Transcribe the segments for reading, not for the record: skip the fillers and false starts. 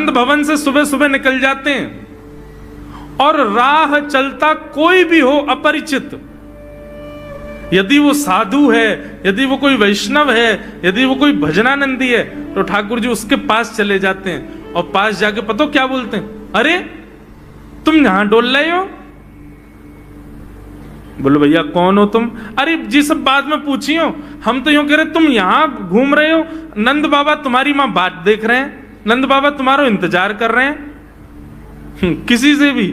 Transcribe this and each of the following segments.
नंद भवन से सुबह सुबह निकल जाते हैं और राह चलता कोई भी हो अपरिचित, यदि वो साधु है, यदि वो कोई वैष्णव है, यदि वो कोई भजनानंदी है, तो ठाकुर जी उसके पास चले जाते हैं और पास जाके पता क्या बोलते हैं, अरे तुम यहां डोल रहे हो? बोलो भैया कौन हो तुम? अरे जी सब बाद में पूछियो, हम तो यूं कह रहे तुम यहां घूम रहे हो, नंद बाबा तुम्हारी मां बात देख रहे हैं, नंद बाबा तुम्हारा इंतजार कर रहे हैं। किसी से भी?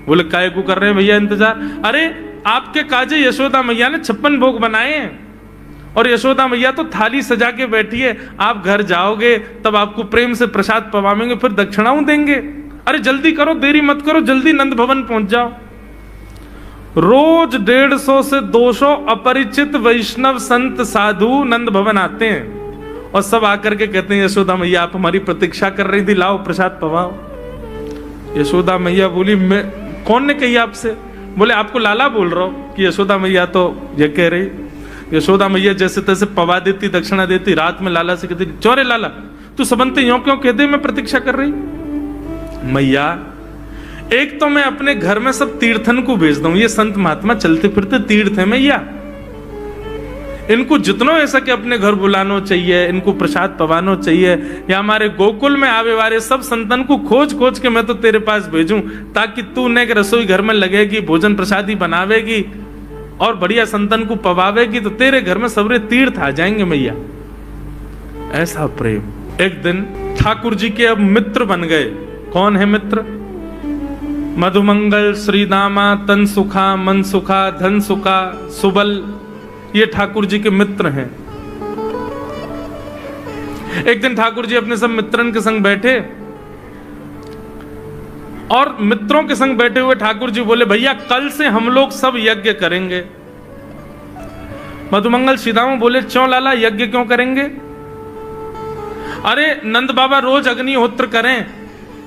बोले काय को कर रहे हैं भैया इंतजार? अरे आपके काजे यशोदा मैया ने 56 भोग बनाए हैं और यशोदा मैया तो थाली सजा के बैठी है, आप घर जाओगे तब आपको प्रेम से प्रसाद पवाएंगे, फिर दक्षिणाओं देंगे। अरे जल्दी करो, देरी मत करो, जल्दी नंद भवन पहुंच जाओ। रोज 150 से 200 अपरिचित वैष्णव संत साधु नंद भवन आते हैं और सब आकर के कहते हैं यशोदा मैया आप हमारी प्रतीक्षा कर रही थी, लाओ प्रसाद पवाओ। यशोदा मैया बोली मैं, कौन ने कही आपसे? बोले आपको लाला बोल रहा हूं कि यशोदा मैया तो ये कह रही। यशोदा मैया जैसे तैसे पवा देती, दक्षिणा देती, रात में लाला से कहती चौरे लाला तू सबंते यूं क्यों कहते मैं प्रतीक्षा कर रही? मैया एक तो मैं अपने घर में सब तीर्थन को भेज दूं, ये संत महात्मा चलते फिरते तीर्थ है मैया, इनको जितनो ऐसा कि अपने घर बुलानो चाहिए, इनको प्रसाद पवानो चाहिए, या हमारे गोकुल में आवे वाले सब संतन को खोज खोज के मैं तो तेरे पास भेजूं ताकि तू ने रसोई घर में लगेगी, भोजन प्रसादी बनावेगी और बढ़िया संतन को पवावेगी तो तेरे घर में सबरे तीर्थ आ जाएंगे मैया। ऐसा प्रेम। एक दिन ठाकुर जी के अब मित्र बन गए। कौन है मित्र? मधुमंगल, श्रीदामा, तन सुखा, मन सुखा, धन सुखा, सुबल, ये ठाकुर जी के मित्र हैं। एक दिन ठाकुर जी अपने सब मित्रन के संग बैठे और मित्रों के संग बैठे हुए ठाकुर जी बोले भैया कल से हम लोग सब यज्ञ करेंगे। मधुमंगल श्रीदामा बोले क्यों लाला यज्ञ क्यों करेंगे? अरे नंद बाबा रोज अग्निहोत्र करें,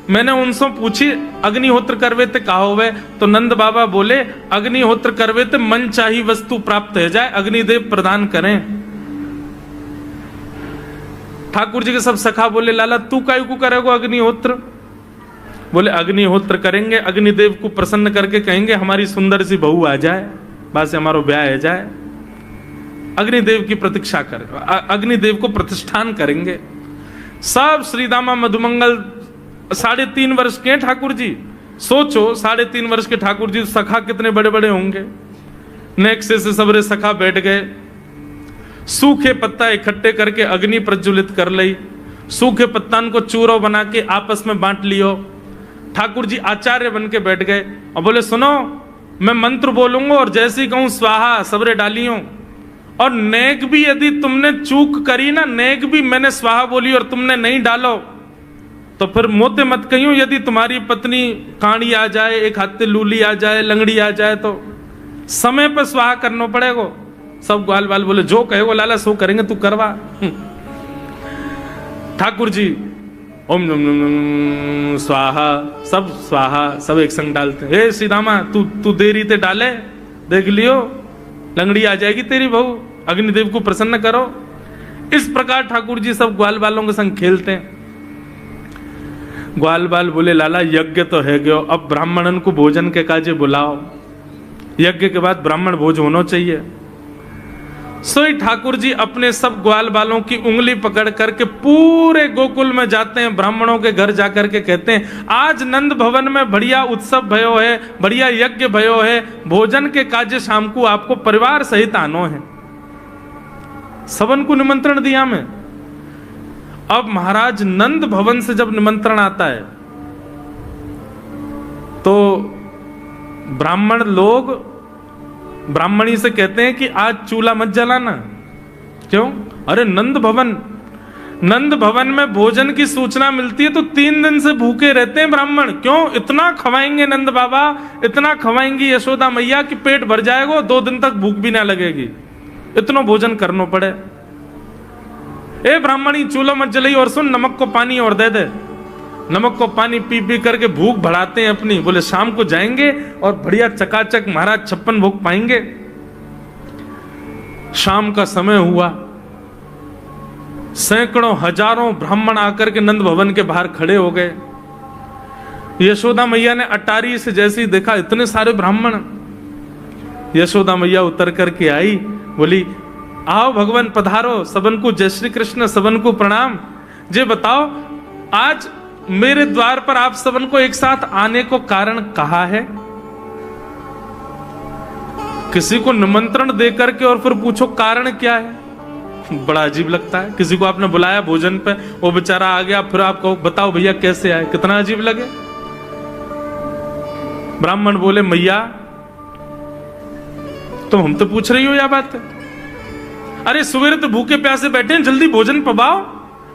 मैंने उनसे पूछी अग्निहोत्र करवे ते कहा होवे, तो नंद बाबा बोले अग्निहोत्र करवे ते मन चाही वस्तु प्राप्त हो जाए, अग्निदेव प्रदान करें। ठाकुर जी के सब सखा बोले लाला तू काय को करेगो अग्निहोत्र? बोले अग्निहोत्र करेंगे, अग्निदेव को प्रसन्न करके कहेंगे हमारी सुंदर सी बहू आ जाए, बस हमारा ब्याह हो जाए। अग्निदेव की प्रतीक्षा करें, अग्निदेव को प्रतिष्ठान करेंगे। सब श्रीदामा मधुमंगल 3.5 वर्ष के ठाकुर जी, सोचो 3.5 वर्ष के ठाकुर जी, सखा कितने बड़े बड़े होंगे। नेक्स्ट से सबरे सखा बैठ गए, सूखे पत्ता इकट्ठे करके अग्नि प्रज्वलित कर ली, सूखे पत्तान को चूरो बना के आपस में बांट लियो। ठाकुर जी आचार्य बन के बैठ गए और बोले सुनो मैं मंत्र बोलूंगा और जैसे ही कहूं स्वाहा सबरे डालियो, और नेक भी यदि तुमने चूक करी ना, नेक भी मैंने स्वाहा बोली और तुमने नहीं डालो तो फिर मोते मत कहियो, यदि तुम्हारी पत्नी कांडी आ जाए, एक हाथे लूली आ जाए, लंगड़ी आ जाए तो समय पर स्वाहा करना पड़ेगा। सब ग्वाल बाल बोले जो कहेगो लाला सो करेंगे, तू करवा। ठाकुर जी ओम नम नम स्वाहा, सब स्वाहा सब एक संग डालते। हे सीदामा तू देरी ते डाले, देख लियो लंगड़ी आ जाएगी तेरी बहू, अग्निदेव को प्रसन्न करो। इस प्रकार ठाकुर जी सब ग्वाल बालों के संग खेलते हैं। ग्वाल बाल बोले लाला यज्ञ तो है गयो, अब ब्राह्मणन को भोजन के काजे बुलाओ, यज्ञ के बाद ब्राह्मण भोज होना चाहिए। सोई ठाकुर जी अपने सब ग्वाल बालों की उंगली पकड़ करके पूरे गोकुल में जाते हैं, ब्राह्मणों के घर जाकर के कहते हैं आज नंद भवन में बढ़िया उत्सव भयो है, बढ़िया यज्ञ भयो है, भोजन के काजे शाम को आपको परिवार सहित आनो है। सबन को निमंत्रण दिया मैं। अब महाराज नंद भवन से जब निमंत्रण आता है तो ब्राह्मण लोग ब्राह्मणी से कहते हैं कि आज चूल्हा मत जलाना। क्यों? अरे नंद भवन में भोजन की सूचना मिलती है तो 3 दिन से भूखे रहते हैं ब्राह्मण। क्यों? इतना खवाएंगे नंद बाबा, इतना खवाएंगी यशोदा मैया कि पेट भर जाएगा, 2 दिन तक भूख भी ना लगेगी, इतना भोजन करना पड़े। ए ब्राह्मणी चूल्हा मत जलाई और सुन नमक को पानी और दे दे। नमक को पानी पी पी करके भूख बढ़ाते हैं अपनी। बोले शाम को जाएंगे और बढ़िया चकाचक महाराज 56 भोग पाएंगे। शाम का समय हुआ, सैकड़ों हजारों ब्राह्मण आकर के नंद भवन के बाहर खड़े हो गए। यशोदा मैया ने अटारी से जैसे ही देखा इतने सारे ब्राह्मण, यशोदा मैया उतर करके आई, बोली आओ भगवान पधारो, सबन को जय श्री कृष्ण, सबन को प्रणाम। जे बताओ आज मेरे द्वार पर आप सबन को एक साथ आने को कारण कहा है? किसी को निमंत्रण दे करके और फिर पूछो कारण क्या है, बड़ा अजीब लगता है। किसी को आपने बुलाया भोजन पे, वो बेचारा आ गया, फिर आपको बताओ भैया कैसे आए, कितना अजीब लगे। ब्राह्मण बोले मैया तुम हम तो पूछ रही हो या बात है? अरे सवेरे तो भूखे प्यासे बैठे हैं, जल्दी भोजन पवाओ।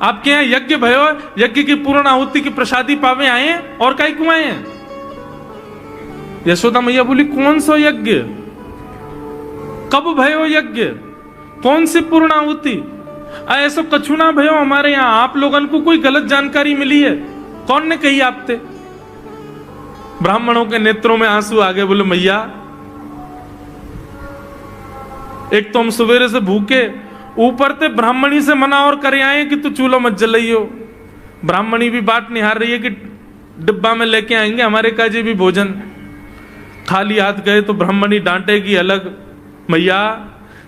आपके यहाँ यज्ञ भयो, यज्ञ की पूर्ण आहुति की प्रसादी पावे आए हैं, और काहे क्यों आए हैं? यशोदा मैया बोली कौन सा यज्ञ, कब भयो यज्ञ, कौन सी पूर्ण आहुति? ऐसा कछु ना भयो हमारे यहाँ, आप लोगों को कोई गलत जानकारी मिली है, कौन ने कही आपते? ब्राह्मणों के नेत्रों में आंसू आ गए, बोले मैया एक तो हम सवेरे से भूखे, ऊपर ते ब्राह्मणी से मना और करे आए कि तू चूल्हा मत जलाइयो। ब्राह्मणी भी बाट निहार रही है कि डिब्बा में लेके आएंगे हमारे काजी भी भोजन। खाली हाथ गए तो ब्राह्मणी डांटेगी अलग, मैया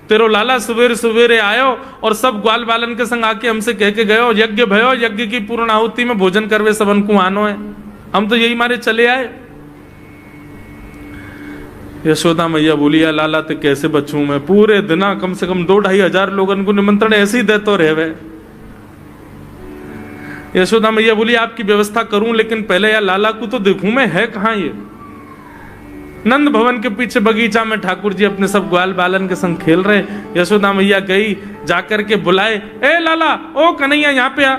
तेरो लाला सवेरे सवेरे आयो और सब ग्वाल बालन के संग आके हमसे कह के गयो यज्ञ भयो, यज्ञ की पूर्ण आहुति में भोजन करवे सबन को आनो है, हम तो यही मारे चले आए। यशोदा मैया बोली या लाला तो कैसे बचूं मैं, पूरे दिना कम से कम 2-2.5 हजार लोगन को निमंत्रण ऐसे ही देते रहे। यशोदा मैया बोली आपकी व्यवस्था करूं, लेकिन पहले या लाला को तो देखूं मैं, है कहां ये? नंद भवन के पीछे बगीचा में ठाकुर जी अपने सब ग्वाल बालन के संग खेल रहे। यशोदा मैया गई, जाकर के बुलाए, ए लाला, ओ कन्हैया यहाँ पे आ।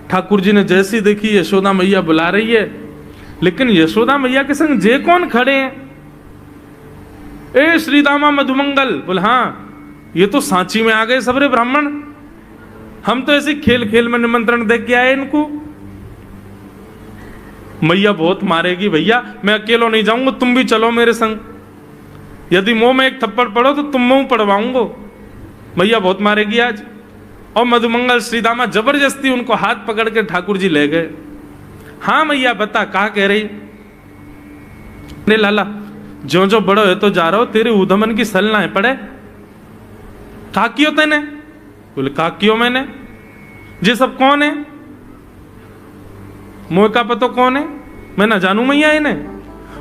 ठाकुर जी ने जैसी देखी यशोदा मैया बुला रही है, लेकिन यशोदा मैया के संग जे कौन खड़े हैं? ए श्रीदामा मधुमंगल। बोल हाँ, ये तो सांची में आ गए सबरे ब्राह्मण, हम तो ऐसे खेल खेल में निमंत्रण दे के आए इनको। मैया बहुत मारेगी भैया, मैं अकेला नहीं जाऊंगा, तुम भी चलो मेरे संग, यदि मुंह में एक थप्पड़ पड़ो तो तुम मुंह पड़वाऊंगा, मैया बहुत मारेगी आज। और मधुमंगल श्रीदामा जबरदस्ती उनको हाथ पकड़ के ठाकुर जी ले गए। हाँ मैया बता, कहा कह रही? ने लाला जो जो बड़ो है तो जा रहा हो, तेरे उधमन की सल ना है पड़े। कहा क्यों तेने? बोले कहा क्यों मैंने, ये सब कौन है? मोह का पतो कौन है, मैं ना जानू मैया इन्हें।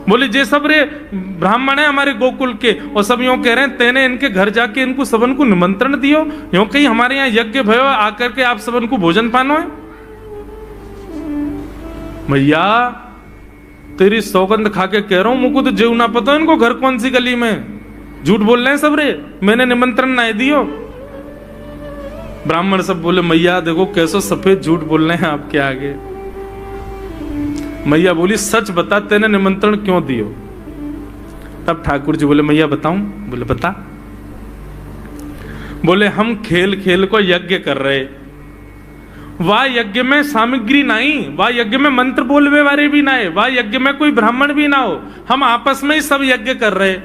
बोले जे सब रे ब्राह्मण है हमारे गोकुल के, और सब यूं कह रहे हैं तेने इनके घर जाके इनको सबन को निमंत्रण दियो, यूं कहीं हमारे यहाँ यज्ञ भयो आकर के आप सबन को भोजन पानो है। मैया तेरी सौगंध खा के कह रहा हूं, मुझको तो जेव ना पता इनको घर कौन सी गली में, झूठ बोल रहे हैं सब रे, मैंने निमंत्रण ना दियो। ब्राह्मण सब बोले मैया देखो कैसे सफेद झूठ बोल रहे हैं आपके आगे। मैया बोली सच बता, तेने निमंत्रण क्यों दियो? तब ठाकुर जी बोले मैया बताऊं? बोले बता। बोले हम खेल खेल को यज्ञ कर रहे, वाह यज्ञ में सामग्री नहीं, वाह यज्ञ में मंत्र बोलवे वाले भी ना है, वाह यज्ञ में कोई ब्राह्मण भी ना हो, हम आपस में ही सब यज्ञ कर रहे।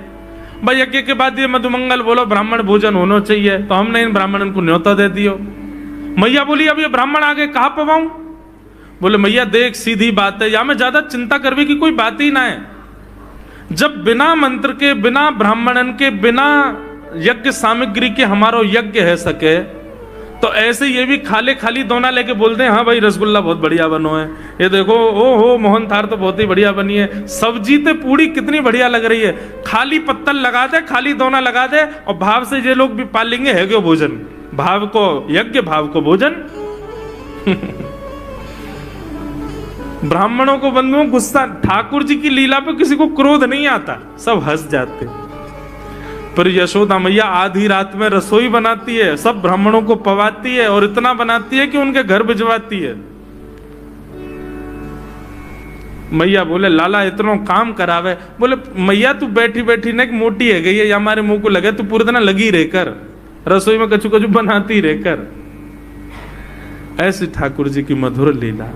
भाई यज्ञ के बाद ये मधुमंगल बोलो ब्राह्मण भोजन होना चाहिए, तो हमने इन ब्राह्मणों को न्योता दे दियो। मैया बोली अब ये ब्राह्मण आगे कहाँ पवाऊं? बोले मैया देख सीधी बात है, या में ज्यादा चिंता करवे की कोई बात ही ना है। जब बिना मंत्र के, बिना ब्राह्मणन के, बिना यज्ञ सामग्री के हमारो यज्ञ है सके, तो ऐसे ये भी खाले खाली दोना लेके बोलते हैं हाँ भाई रसगुल्ला बहुत बढ़िया बनो है, ये देखो ओ हो मोहन थार तो बहुत ही बढ़िया बनी है, सब्जी तो पूरी कितनी बढ़िया लग रही है, खाली पत्तल लगा दे, खाली दोना लगा दे, और भाव से ये लोग भी पाल लेंगे है क्यों भोजन, भाव को यज्ञ भाव को भोजन। ब्राह्मणों को बंधुओं गुस्सा, ठाकुर जी की लीला पे किसी को क्रोध नहीं आता, सब हंस जाते। पर यशोदा मैया आधी रात में रसोई बनाती है, सब ब्राह्मणों को पवाती है, और इतना बनाती है कि उनके घर भिजवाती है। मैया बोले लाला इतना काम करावे। बोले मैया तू बैठी बैठी ना मोटी है गई है, या हमारे मुंह को लगे, तू पूरे दिन लगी रहकर रसोई में कछु कछु बनाती रहकर। ऐसी ठाकुर जी की मधुर लीला।